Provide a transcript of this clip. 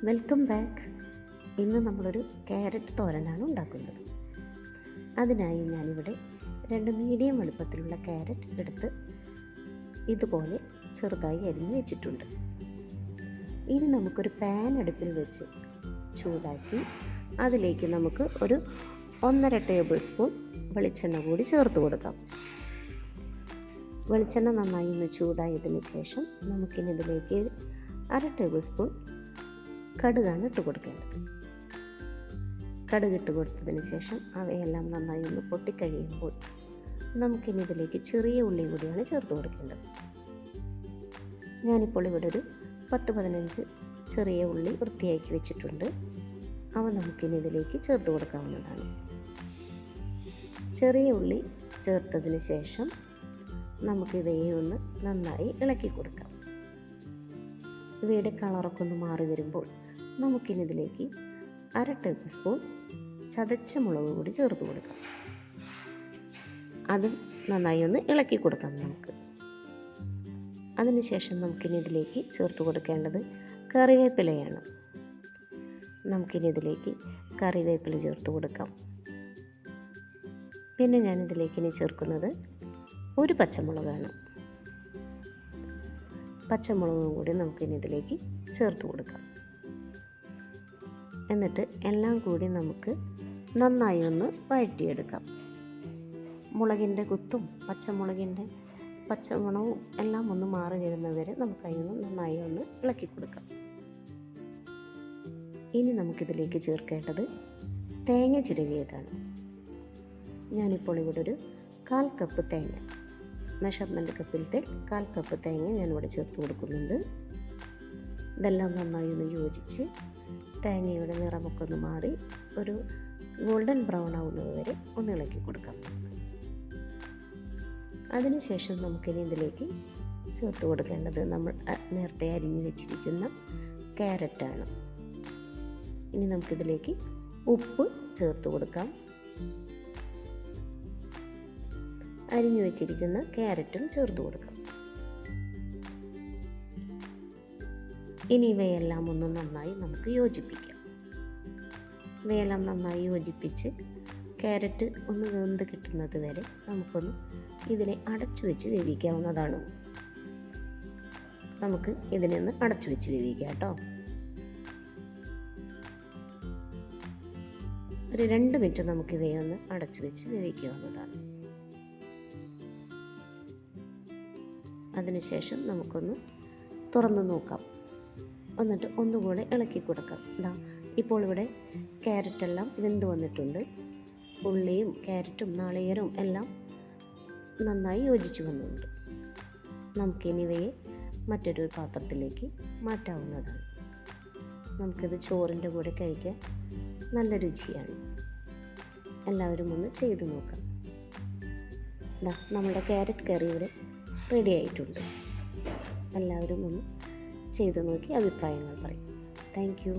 Welcome back. ഇന്ന് നമ്മളൊരു carrot തോരനാണ് ഉണ്ടാക്കുന്നത്. അതിനായി ഞാനിവിടെ 2 മീഡിയം വലുപ്പത്തിലുള്ള ക്യാരറ്റ് എടുത്ത് ഇതുപോലെ ചെറുതായി അരിഞ്ഞ് വെച്ചിട്ടുണ്ട്. ഇനി നമുക്കൊരു പാൻ അടുപ്പിൽ വെച്ച് ചൂടാക്കി അതിലേക്ക് നമുക്ക് ഒരു 1.5 ടേബിൾ സ്പൂൺ വെളിച്ചെണ്ണ കൂടി ചേർത്ത് കൊടുക്കാം. വെളിച്ചെണ്ണ നന്നായി ഒന്ന് ചൂടായതിന് ശേഷം നമുക്കിനി ഇതിലേക്ക് 1/2 ടേബിൾ സ്പൂൺ കടുകാണ് ഇട്ട് കൊടുക്കേണ്ടത്. കടുക് ഇട്ട് കൊടുത്തതിന് ശേഷം അവയെല്ലാം നന്നായി ഒന്ന് പൊട്ടിക്കഴിയുമ്പോൾ നമുക്കിനി ഇതിലേക്ക് ചെറിയ ഉള്ളി കൂടിയാണ് ചേർത്ത് കൊടുക്കേണ്ടത്. ഞാനിപ്പോൾ ഇവിടെ ഒരു 10-15 ചെറിയ ഉള്ളി വൃത്തിയാക്കി വെച്ചിട്ടുണ്ട്. അവ നമുക്കിനി ഇതിലേക്ക് ചേർത്ത് കൊടുക്കാവുന്നതാണ്. ചെറിയ ഉള്ളി ചേർത്തതിന് ശേഷം നമുക്കിവയെ ഒന്ന് നന്നായി ഇളക്കി കൊടുക്കാം. ഇവയുടെ കളറൊക്കെ ഒന്ന് മാറി വരുമ്പോൾ നമുക്കിനി ഇതിലേക്ക് 1/2 ടേബിൾ സ്പൂൺ ചതച്ച മുളക് കൂടി ചേർത്ത് കൊടുക്കാം. അത് നന്നായി ഒന്ന് ഇളക്കി കൊടുക്കാം നമുക്ക്. അതിനുശേഷം നമുക്കിനി ഇതിലേക്ക് ചേർത്ത് കൊടുക്കേണ്ടത് കറിവേപ്പിലയാണ്. നമുക്കിനി ഇതിലേക്ക് കറിവേപ്പില ചേർത്ത് കൊടുക്കാം. പിന്നെ ഞാനിതിലേക്ക് ഇനി ചേർക്കുന്നത് ഒരു പച്ചമുളകാണ്. പച്ചമുളകും കൂടി നമുക്കിനി ഇതിലേക്ക് ചേർത്ത് കൊടുക്കാം. എന്നിട്ട് എല്ലാം കൂടി നമുക്ക് നന്നായി ഒന്ന് വഴറ്റിയെടുക്കാം. മുളകിൻ്റെ കുത്തും പച്ചമുളകിൻ്റെ പച്ചമണവും എല്ലാം ഒന്ന് മാറി വരുന്നവരെ നമുക്കതിനൊന്ന് നന്നായി ഒന്ന് ഇളക്കി കൊടുക്കാം. ഇനി നമുക്കിതിലേക്ക് ചേർക്കേണ്ടത് തേങ്ങ ചിരവിയതാണ്. ഞാനിപ്പോൾ ഇവിടെ ഒരു 1/4 കപ്പ് തേങ്ങ, മെഷർമെൻറ്റ് കപ്പിലത്തെ 1/4 കപ്പ് തേങ്ങ ഞാനിവിടെ ചേർത്ത് കൊടുക്കുന്നുണ്ട്. ഇതെല്ലാം നന്നായി ഒന്ന് യോജിച്ച് തേങ്ങയുടെ നിറമൊക്കെ ഒന്ന് മാറി ഒരു ഗോൾഡൻ ബ്രൗൺ ആവുന്നത് വരെ ഒന്ന് ഇളക്കി കൊടുക്കാം. അതിനുശേഷം നമുക്കിനി ഇതിലേക്ക് ചേർത്ത് കൊടുക്കേണ്ടത് നമ്മൾ നേരത്തെ അരിഞ്ഞു വെച്ചിരിക്കുന്ന ക്യാരറ്റാണ്. ഇനി നമുക്കിതിലേക്ക് ഉപ്പ് ചേർത്ത് കൊടുക്കാം. അരിഞ്ഞു വെച്ചിരിക്കുന്ന ക്യാരറ്റും ചേർത്ത് കൊടുക്കാം. ഇനി ഇവയെല്ലാം ഒന്ന് നന്നായി നമുക്ക് യോജിപ്പിക്കാം. ഇവയെല്ലാം നന്നായി യോജിപ്പിച്ച് ക്യാരറ്റ് ഒന്ന് വെന്ത് കിട്ടുന്നത് വരെ നമുക്കൊന്ന് ഇതിനെ അടച്ചു വെച്ച് വേവിക്കാവുന്നതാണ്. നമുക്ക് ഇതിനെ ഒന്ന് അടച്ചു വെച്ച് വേവിക്കാം കേട്ടോ. ഒരു 2 മിനിറ്റ് നമുക്ക് ഇവയെ ഒന്ന് അടച്ചു വെച്ച് വേവിക്കാവുന്നതാണ്. അതിനുശേഷം നമുക്കൊന്ന് തുറന്ന് നോക്കാം. എന്നിട്ട് ഒന്നുകൂടെ ഇളക്കി കൊടുക്കാം. ഇപ്പോൾ ഇവിടെ ക്യാരറ്റെല്ലാം വെന്ത് വന്നിട്ടുണ്ട്. ഉള്ളിയും ക്യാരറ്റും നാളികേരവും എല്ലാം നന്നായി യോജിച്ച് വന്നിട്ടുണ്ട്. നമുക്കിനി ഇവയെ മറ്റൊരു പാത്രത്തിലേക്ക് മാറ്റാവുന്നതാണ്. നമുക്കിത് ചോറിൻ്റെ കൂടെ കഴിക്കാൻ നല്ല രുചിയാണ്. എല്ലാവരും ഒന്ന് ചെയ്ത് നോക്കാം. നമ്മുടെ ക്യാരറ്റ് കറി ഇവിടെ റെഡി ആയിട്ടുണ്ട്. എല്ലാവരും ഒന്ന് ചെയ്ത് നോക്കി അഭിപ്രായങ്ങൾ പറയും. Thank you.